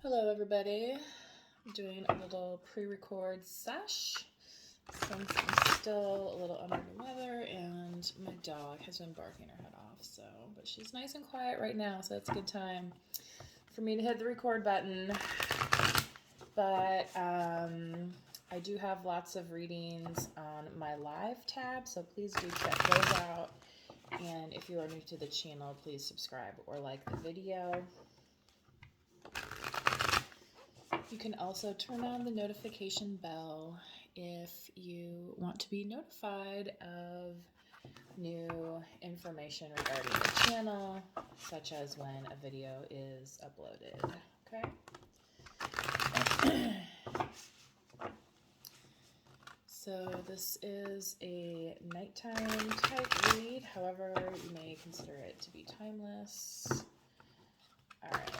Hello everybody, I'm doing a little pre-record sesh since I'm still a little under the weather and my dog has been barking her head off, but she's nice and quiet right now, so it's a good time for me to hit the record button. But I do have lots of readings on my live tab, so please do check those out. And if you are new to the channel, please subscribe or like the video. You can also turn on the notification bell if you want to be notified of new information regarding the channel, such as when a video is uploaded. Okay? So this is a nighttime type read, however, you may consider it to be timeless. Alright.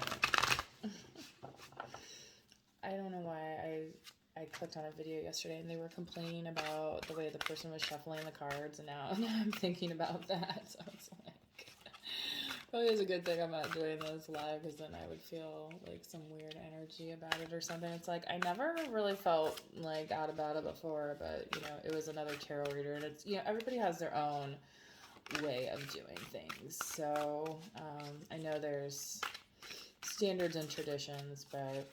I don't know why I clicked on a video yesterday and they were complaining about the way the person was shuffling the cards, and now I'm thinking about that. So it's like, probably is a good thing I'm not doing this live, because then I would feel like some weird energy about it or something. It's like, I never really felt like out about it before, but it was another tarot reader, and it's, everybody has their own way of doing things. So I know there's standards and traditions, but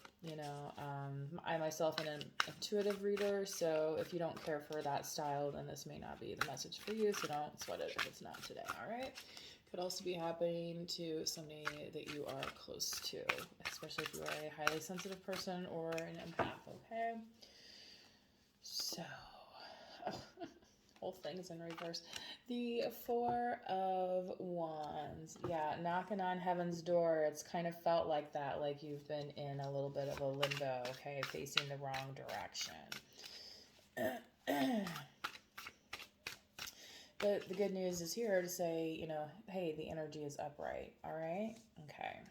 I myself am an intuitive reader, so if you don't care for that style, then this may not be the message for you, so don't sweat it if it's not today. All right, could also be happening to somebody that you are close to, especially if you are a highly sensitive person or an empath. Okay, so whole thing's in reverse. The Four of Wands. Yeah, knocking on heaven's door. It's kind of felt like that, like you've been in a little bit of a limbo, okay, facing the wrong direction. But the good news is here to say, hey, the energy is upright, all right? Okay.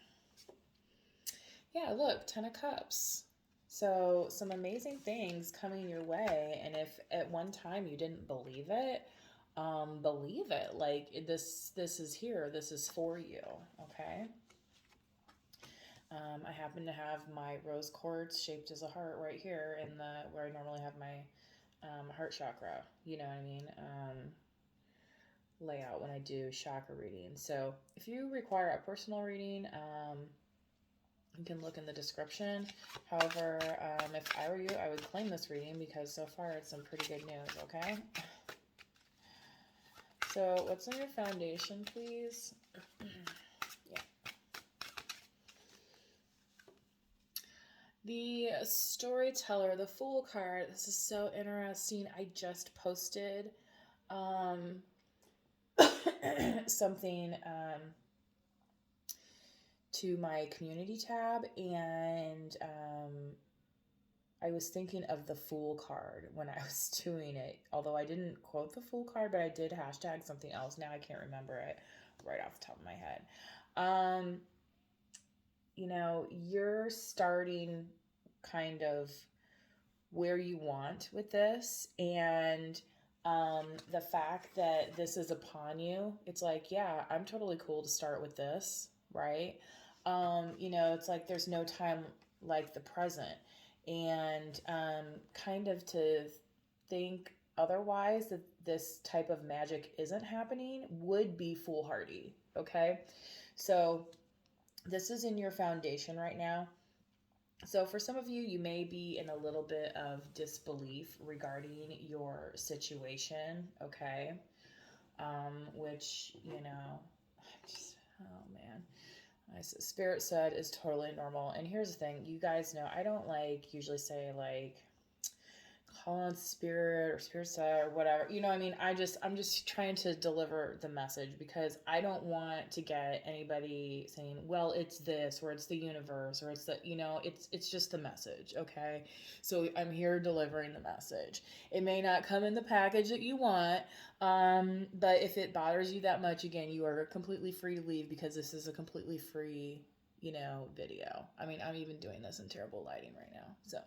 Yeah, look, 10 of Cups. So some amazing things coming your way, and if at one time you didn't believe it, believe it. Like this is here. This is for you. Okay. I happen to have my rose quartz shaped as a heart right here in where I normally have my heart chakra. You know what I mean? Layout when I do chakra readings. So if you require a personal reading, you can look in the description. However, if I were you, I would claim this reading because so far it's some pretty good news, okay? So what's in your foundation, please? Yeah. The Storyteller, the Fool card. This is so interesting. I just posted something to my community tab, and I was thinking of the Fool card when I was doing it, although I didn't quote the Fool card, but I did hashtag something else. Now I can't remember it right off the top of my head. You're starting kind of where you want with this, and the fact that this is upon you, it's like, yeah, I'm totally cool to start with this, right? It's like there's no time like the present, and kind of to think otherwise, that this type of magic isn't happening, would be foolhardy. Okay, so this is in your foundation right now. So for some of you, you may be in a little bit of disbelief regarding your situation, okay? Which, oh man. Spirit said is totally normal. And here's the thing, you guys know, I don't usually say call on spirit or spirit side or whatever. You know what I mean? I'm just trying to deliver the message, because I don't want to get anybody saying, well, it's this, or it's the universe, or it's the, it's just the message. Okay. So I'm here delivering the message. It may not come in the package that you want. But if it bothers you that much, again, you are completely free to leave, because this is a completely free, video. I mean, I'm even doing this in terrible lighting right now. So.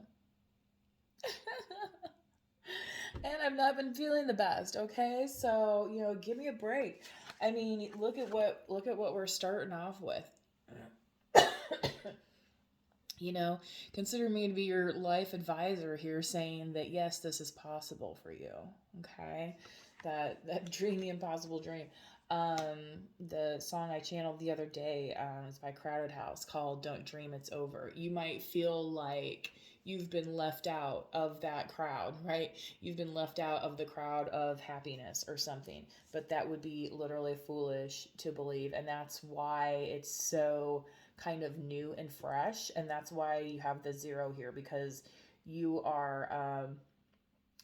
And I've not been feeling the best, okay? So, give me a break. I mean, look at what we're starting off with. You know, consider me to be your life advisor here, saying that yes, this is possible for you. Okay, that dream the impossible dream. The song I channeled the other day is by Crowded House, called "Don't Dream It's Over." You might feel like you've been left out of that crowd, right? You've been left out of the crowd of happiness or something, but that would be literally foolish to believe, and that's why it's so kind of new and fresh, and that's why you have the 0 here, because you are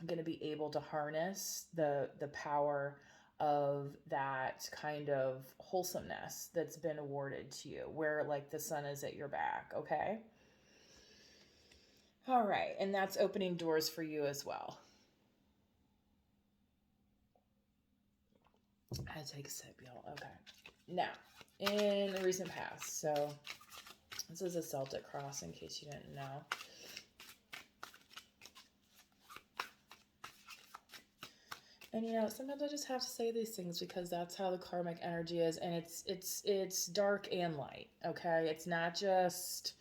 going to be able to harness the power of that kind of wholesomeness that's been awarded to you, where like the sun is at your back. Okay, all right, and that's opening doors for you as well. I take a sip, y'all. Okay, now in the recent past, so this is a Celtic cross, in case you didn't know. And you know, sometimes I just have to say these things because that's how the karmic energy is, and it's dark and light. Okay, it's not just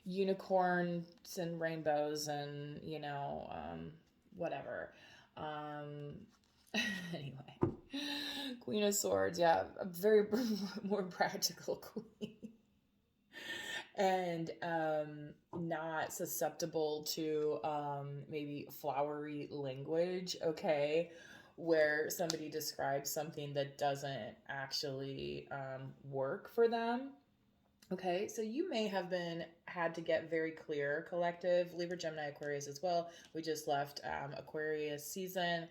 unicorns and rainbows and whatever. Um, anyway, Queen of Swords, yeah, a very more practical queen. And not susceptible to maybe flowery language, okay, where somebody describes something that doesn't actually work for them. Okay, so you may have had to get very clear, collective, Libra, Gemini, Aquarius as well. We just left Aquarius season.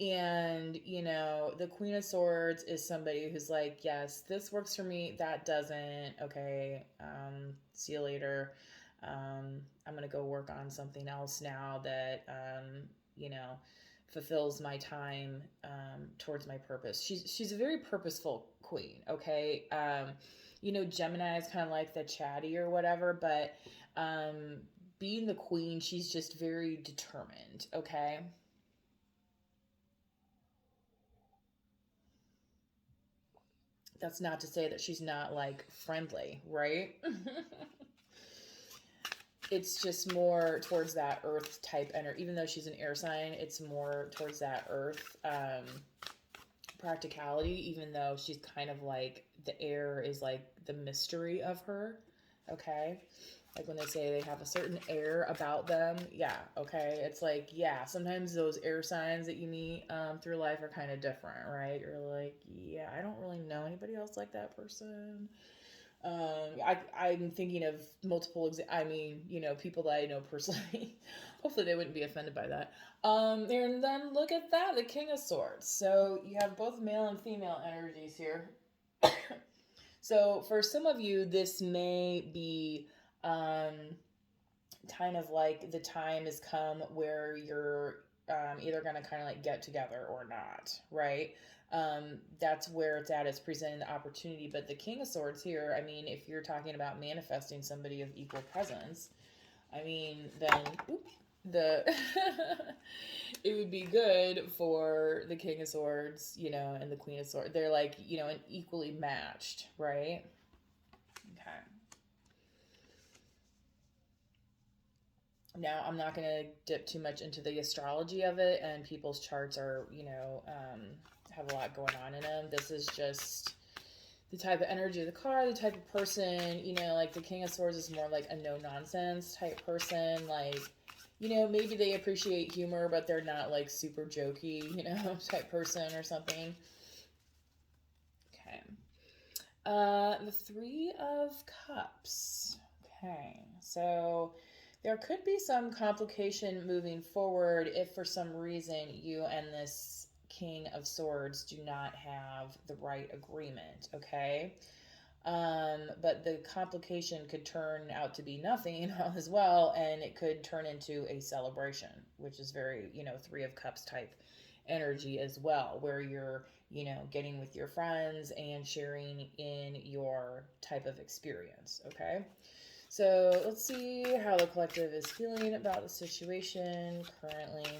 And the Queen of Swords is somebody who's like, yes, this works for me, that doesn't. Okay, see you later. I'm gonna go work on something else now that you know fulfills my time towards my purpose. She's a very purposeful queen. Okay, Gemini is kind of like the chatty or whatever, but being the queen, she's just very determined. Okay. That's not to say that she's not like friendly, right? It's just more towards that earth type energy. Even though she's an air sign, it's more towards that earth practicality, even though she's kind of like the air is like the mystery of her. Okay, like when they say they have a certain air about them, yeah, okay, it's like, yeah, sometimes those air signs that you meet through life are kind of different, right? You're like, yeah, I don't really know anybody else like that person. I'm thinking of multiple people that I know personally. Hopefully they wouldn't be offended by that. And then look at that, the King of Swords. So you have both male and female energies here. So for some of you, this may be kind of like the time has come where you're either going to kind of like get together or not, right? That's where it's at. It's presenting the opportunity. But the King of Swords here, I mean, if you're talking about manifesting somebody of equal presence, I mean, then the it would be good for the King of Swords, and the Queen of Swords. They're like, an equally matched, right? Okay. Now, I'm not going to dip too much into the astrology of it, and people's charts are, have a lot going on in them. This is just the type of energy of the card, the type of person, like the King of Swords is more like a no-nonsense type person. Like, maybe they appreciate humor, but they're not like super jokey, type person or something. Okay. The Three of Cups. Okay. So there could be some complication moving forward if for some reason you and this King of Swords do not have the right agreement, okay? But the complication could turn out to be nothing as well, and it could turn into a celebration, which is very, Three of Cups type energy as well, where you're, getting with your friends and sharing in your type of experience, okay? So let's see how the collective is feeling about the situation currently.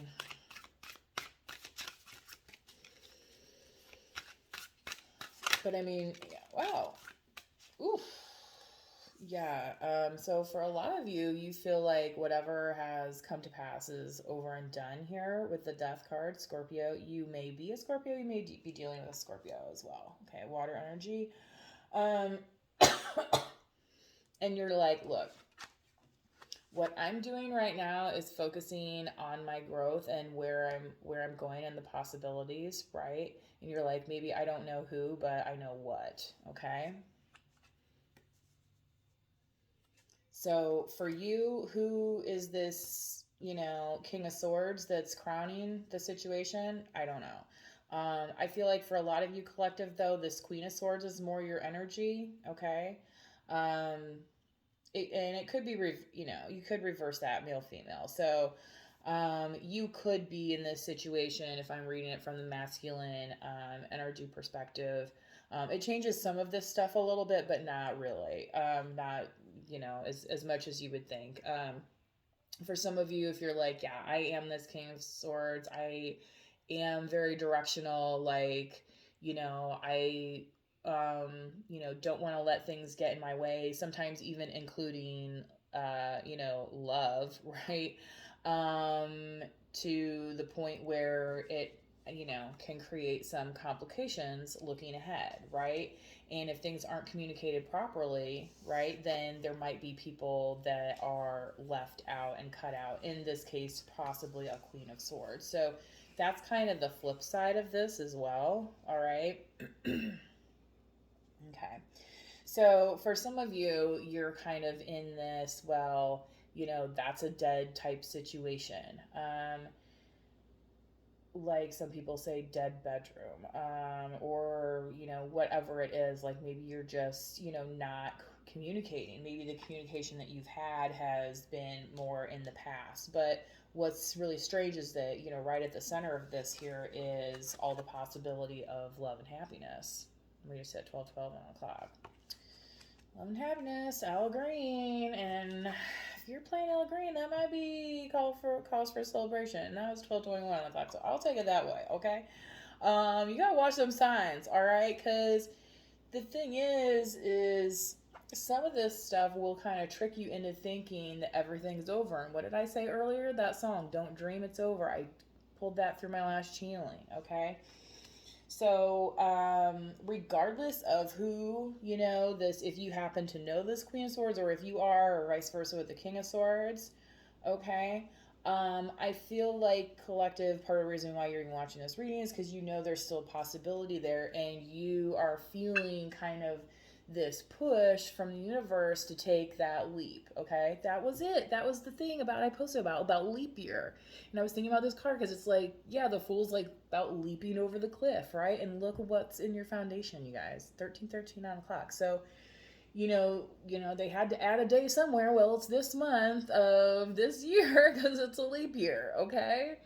But I mean, yeah, wow. Oof. Yeah. So for a lot of you, you feel like whatever has come to pass is over and done here with the death card, Scorpio. You may be a Scorpio, you may be dealing with a Scorpio as well. Okay, water energy. Um, and you're like, look, what I'm doing right now is focusing on my growth and where I'm going and the possibilities, right? And you're like, maybe I don't know who, but I know what, okay? So for you, who is this, King of Swords that's crowning the situation? I don't know. I feel like for a lot of you collective, though, this Queen of Swords is more your energy, okay? Um, and it could be, you could reverse that male female. So you could be in this situation if I'm reading it from the masculine energy perspective. It changes some of this stuff a little bit, but not really. Not, as much as you would think. For some of you, if you're like, yeah, I am this King of Swords, I am very directional, like, I don't want to let things get in my way, sometimes even including love, right? um to the point where it can create some complications looking ahead, right? And if things aren't communicated properly, right, then there might be people that are left out and cut out, in this case possibly a Queen of Swords. So that's kind of the flip side of this as well. All right. Okay. So for some of you, you're kind of in this, well, that's a dead type situation. Like some people say, dead bedroom, or, whatever it is. Like maybe you're just, not communicating. Maybe the communication that you've had has been more in the past. But what's really strange is that, right at the center of this here is all the possibility of love and happiness. We just said 12, 12, 1 o'clock. Love and happiness, Al Green, and if you're playing Al Green, that might be cause for celebration. And that was 12:21 on the clock, so I'll take it that way. Okay, you gotta watch them signs, all right? Because the thing is some of this stuff will kind of trick you into thinking that everything's over. And what did I say earlier? That song, "Don't Dream It's Over." I pulled that through my last channeling. Okay. So, regardless of who, this, if you happen to know this Queen of Swords, or if you are, or vice versa with the King of Swords, okay, I feel like collective, part of the reason why you're even watching this reading is because there's still a possibility there, and you are feeling kind of this push from the universe to take that leap. Okay, that was it. That was the thing about I posted about leap year. And I was thinking about this card because it's like, yeah, the Fool's like about leaping over the cliff, right? And look what's in your foundation, you guys. 13, 13, 9 o'clock. So, they had to add a day somewhere. Well, it's this month of this year because it's a leap year, okay?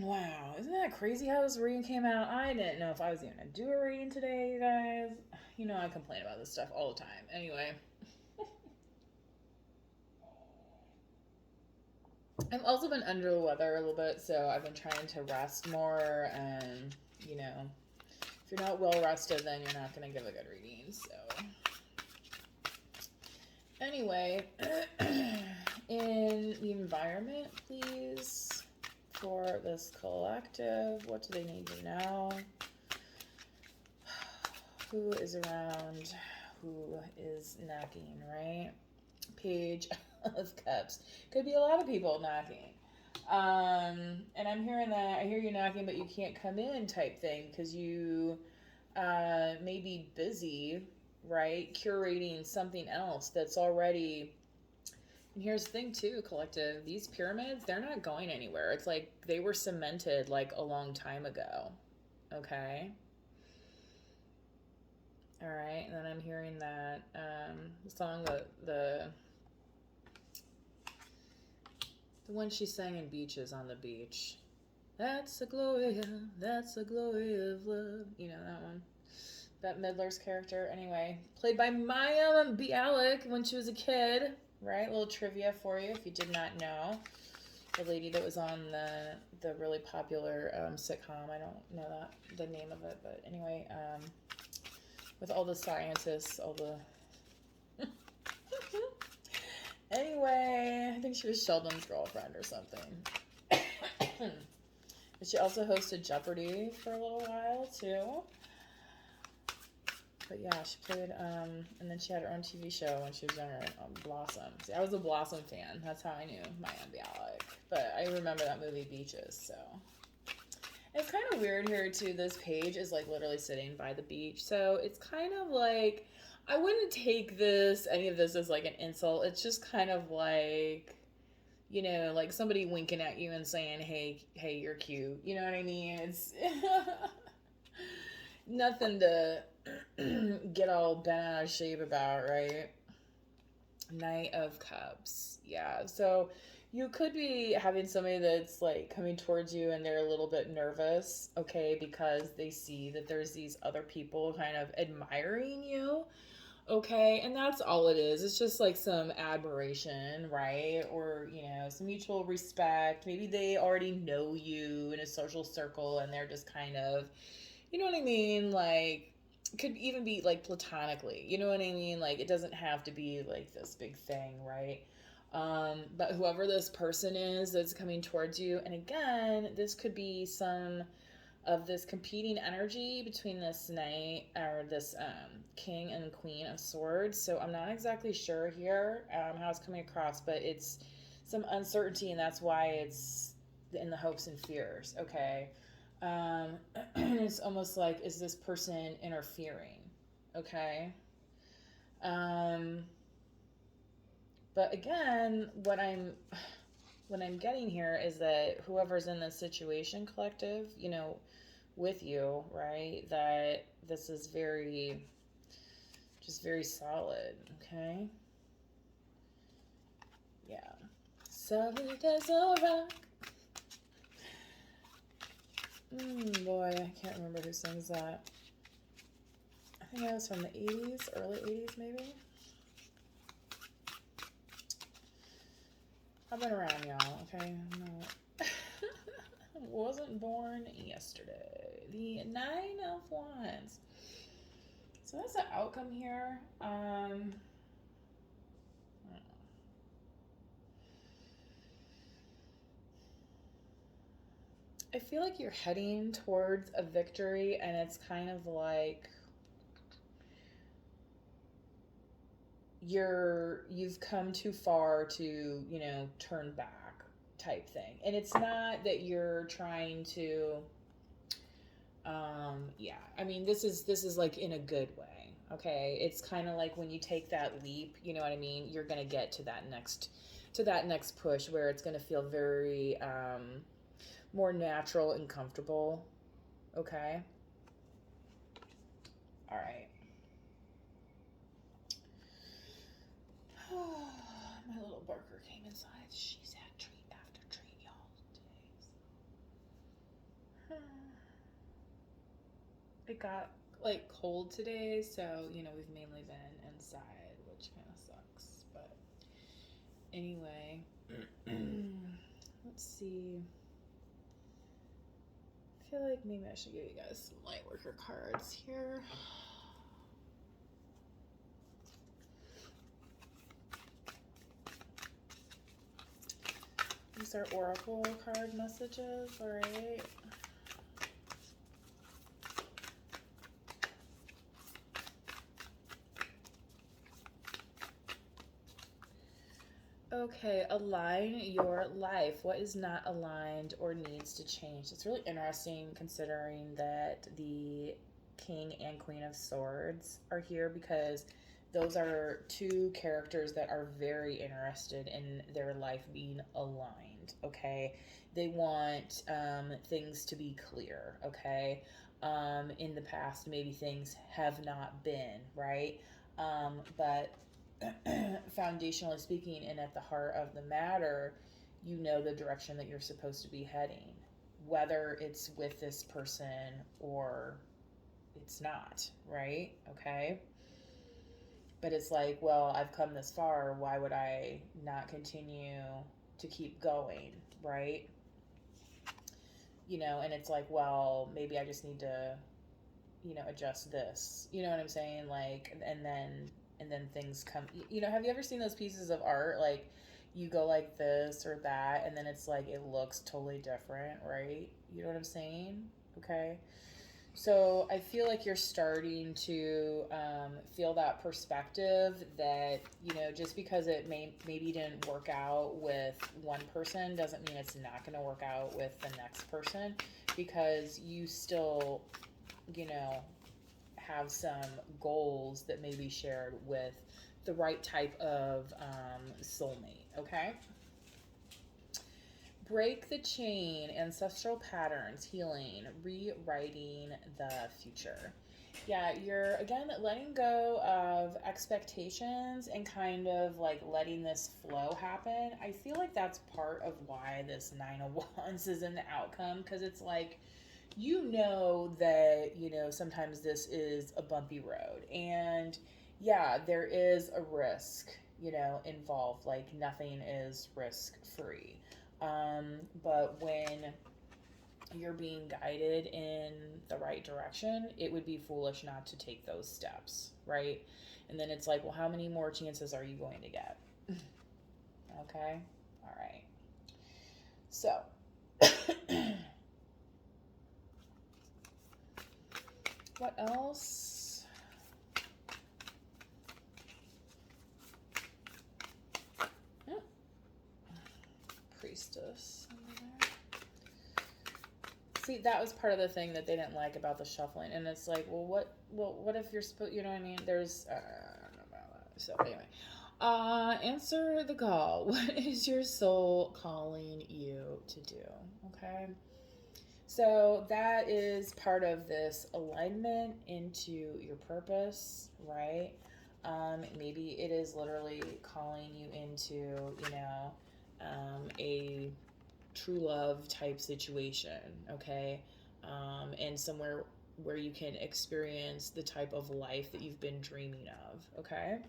Wow, isn't that crazy how this reading came out? I didn't know if I was even gonna do a reading today, you guys. I complain about this stuff all the time. Anyway, I've also been under the weather a little bit, so I've been trying to rest more. And if you're not well rested, then you're not going to give a good reading. So, anyway, in the environment, please, for this collective, what do they need to know? Who is around? Who is knocking, right? Page of Cups. Could be a lot of people knocking. And I'm hearing that, I hear you knocking, but you can't come in type thing because you may be busy, right? Curating something else that's already. And here's the thing, too, collective. These pyramids, they're not going anywhere. It's like they were cemented like a long time ago. Okay? All right. And then I'm hearing that the song, the one she sang in Beaches on the Beach. That's the glory of love. You know that one? Bette Midler's character. Anyway, played by Maya Bialik when she was a kid. Right? A little trivia for you if you did not know. The lady that was on the really popular sitcom. I don't know the name of it, but anyway, with all the scientists, all the... Anyway, I think she was Sheldon's girlfriend or something. But she also hosted Jeopardy for a little while, too. But yeah, she played, and then she had her own TV show when she was younger, Blossom. See, I was a Blossom fan. That's how I knew Maya Bialik. But I remember that movie, Beaches, so. It's kind of weird here, too. This page is, like, literally sitting by the beach. So it's kind of like, I wouldn't take any of this as, like, an insult. It's just kind of like, you know, like somebody winking at you and saying, hey, you're cute. You know what I mean? It's nothing to get all bent out of shape about, right? Knight of Cups. Yeah. So you could be having somebody that's like coming towards you and they're a little bit nervous, okay, because they see that there's these other people kind of admiring you. Okay, and that's all it is. It's just like some admiration, right? Or, you know, some mutual respect. Maybe they already know you in a social circle and they're just kind of, you know what I mean? Like, could even be like platonically, you know what I mean? Like, it doesn't have to be like this big thing, right? But whoever this person is that's coming towards you, and again, this could be some of this competing energy between this knight or this king and queen of swords. So I'm not exactly sure here how it's coming across, but it's some uncertainty, and that's why it's in the hopes and fears. Okay. It's almost like, is this person interfering? Okay. But again, what I'm getting here is that whoever's in this situation, collective, you know, with you, right, that this is just very solid, okay? Yeah. Solid as a rock. Boy, I can't remember who sings that. I think that was from the 80s, early 80s maybe. I've been around, y'all, okay? I wasn't born yesterday. The 9 of Wands. So that's the outcome here. I feel like you're heading towards a victory, and it's kind of like you've come too far to, you know, turn back type thing. And it's not that you're trying to yeah. I mean, this is like in a good way. Okay? It's kind of like when you take that leap, you know what I mean? You're going to get to that next push where it's going to feel very more natural and comfortable. Okay? All right. My little Barker came inside. She's had treat after treat, y'all, today. It got like cold today, so you know we've mainly been inside, which kind of sucks. But anyway, let's see. I feel like maybe I should give you guys some light worker cards here. These are oracle card messages, all right? Okay, align your life. What is not aligned or needs to change? It's really interesting considering that the King and Queen of Swords are here, because those are two characters that are very interested in their life being aligned, okay? They want things to be clear, okay? In the past, maybe things have not been, right? But foundationally speaking, and at the heart of the matter, you know the direction that you're supposed to be heading, whether it's with this person or it's not, right? Okay. But it's like, well, I've come this far. Why would I not continue to keep going, right? You know, and it's like, well, maybe I just need to adjust this. You know what I'm saying? Like, and then things come, have you ever seen those pieces of art? Like, you go like this or that, and then it's like, it looks totally different, right? You know what I'm saying? Okay. So I feel like you're starting to feel that perspective that, just because it maybe didn't work out with one person doesn't mean it's not going to work out with the next person, because you still, you know, have some goals that may be shared with the right type of soulmate, okay? Break the chain, ancestral patterns, healing, rewriting the future. Yeah, you're again letting go of expectations and kind of like letting this flow happen. I feel like that's part of why this Nine of Wands is in the outcome, because it's like, that, sometimes this is a bumpy road. And yeah, there is a risk, involved. Like, nothing is risk free. But when you're being guided in the right direction, it would be foolish not to take those steps, right? And then it's like, well, how many more chances are you going to get? Okay? All right. So, what else? Oh. Priestess. See, that was part of the thing that they didn't like about the shuffling, and it's like, well, what if you're supposed, you know what I mean? There's, I don't know about that. So anyway, answer the call. What is your soul calling you to do? Okay. So that is part of this alignment into your purpose, right? Maybe it is literally calling you into, a true love type situation, okay? And somewhere where you can experience the type of life that you've been dreaming of, okay?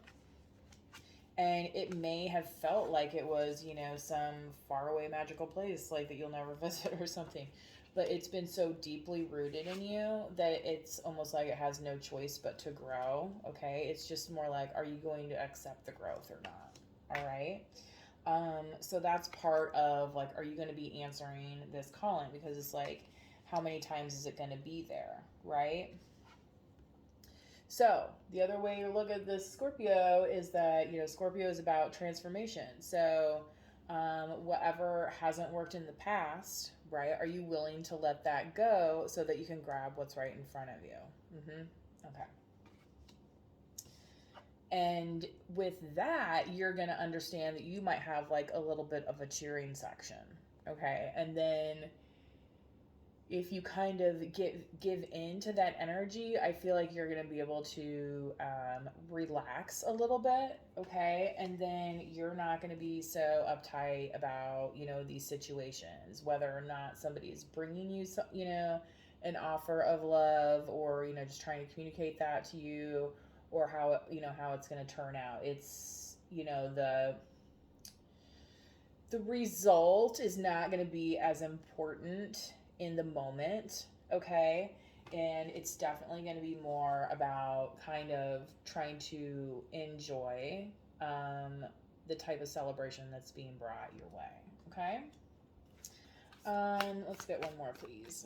And it may have felt like it was, some faraway magical place, like that you'll never visit or something. But it's been so deeply rooted in you that it's almost like it has no choice but to grow, okay? It's just more like, are you going to accept the growth or not? All right? So that's part of, like, are you going to be answering this calling? Because it's like, how many times is it going to be there, right? So the other way you look at this Scorpio is that, Scorpio is about transformation. So whatever hasn't worked in the past, right? Are you willing to let that go so that you can grab what's right in front of you? Okay. And with that, you're going to understand that you might have like a little bit of a cheering section. Okay. And then if you kind of give into that energy, I feel like you're going to be able to relax a little bit. Okay. And then you're not going to be so uptight about, these situations, whether or not somebody's bringing you, an offer of love, or, just trying to communicate that to you, or how it's going to turn out. It's, the result is not going to be as important in the moment, okay? And it's definitely going to be more about kind of trying to enjoy the type of celebration that's being brought your way, okay? Let's get one more, please.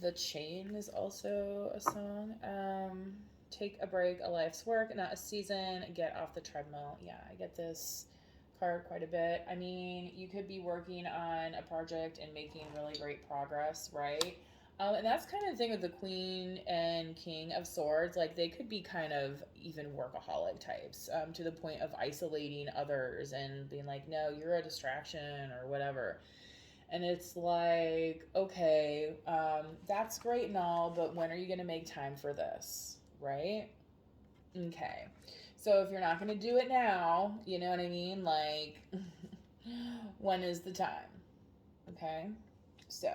The Chain is also a song. Take a break, a life's work, not a season. Get off the treadmill. Yeah, I get this card quite a bit. I mean, you could be working on a project and making really great progress, right? And that's kind of the thing with the Queen and King of Swords. Like, they could be kind of even workaholic types, to the point of isolating others and being like, no, you're a distraction or whatever. And it's like, okay, that's great and all, but when are you going to make time for this? Right? Okay. So if you're not going to do it now, you know what I mean? Like, when is the time? Okay. So,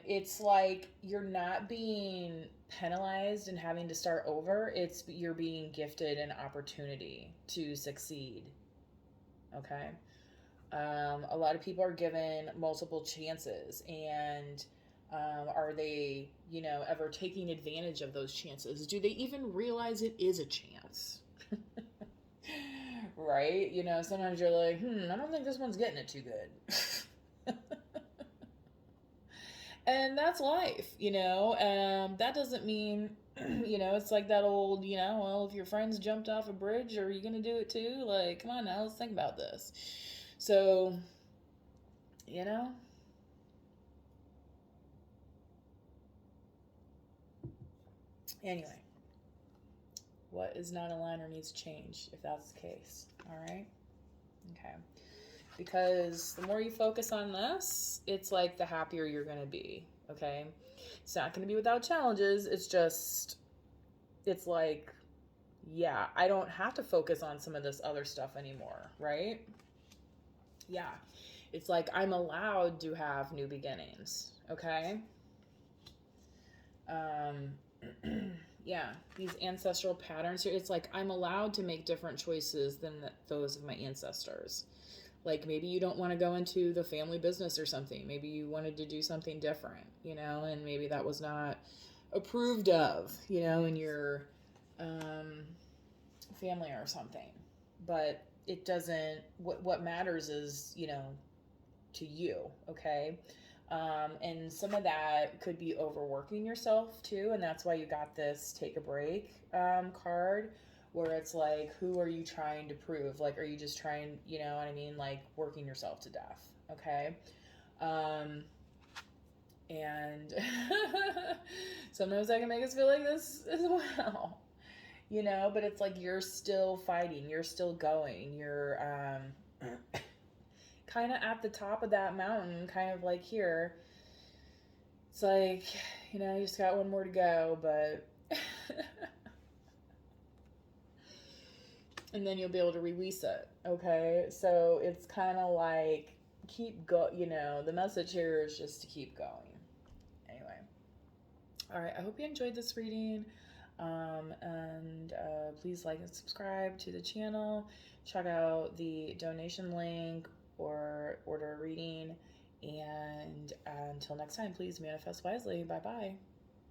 it's like you're not being penalized and having to start over. It's you're being gifted an opportunity to succeed. Okay. A lot of people are given multiple chances, and are they, ever taking advantage of those chances? Do they even realize it is a chance? Right? Sometimes you're like, I don't think this one's getting it too good. And that's life, that doesn't mean, it's like that old, well, if your friends jumped off a bridge, are you going to do it too? Like, come on now, let's think about this. So, anyway, what is not a liner needs change if that's the case. All right. Okay. Because the more you focus on this, it's like the happier you're going to be. Okay. It's not going to be without challenges. It's like, yeah, I don't have to focus on some of this other stuff anymore. Right. Yeah. It's like I'm allowed to have new beginnings. Okay. Yeah, these ancestral patterns here, it's like I'm allowed to make different choices than those of my ancestors. Like maybe you don't want to go into the family business or something. Maybe you wanted to do something different, and maybe that was not approved of, in your family or something. But it doesn't, what matters is, to you, okay? And some of that could be overworking yourself too, and that's why you got this take a break card, where it's like, who are you trying to prove? Like, are you just trying, you know what I mean? Like, working yourself to death, okay? And sometimes that can make us feel like this as well, but it's like you're still fighting, you're still going, you're kind of at the top of that mountain, kind of like here. It's like, you just got one more to go, but and then you'll be able to release it. Okay. So it's kind of like the message here is just to keep going. Anyway. All right. I hope you enjoyed this reading. And please like and subscribe to the channel. Check out the donation link or order a reading. And until next time, please manifest wisely. Bye bye.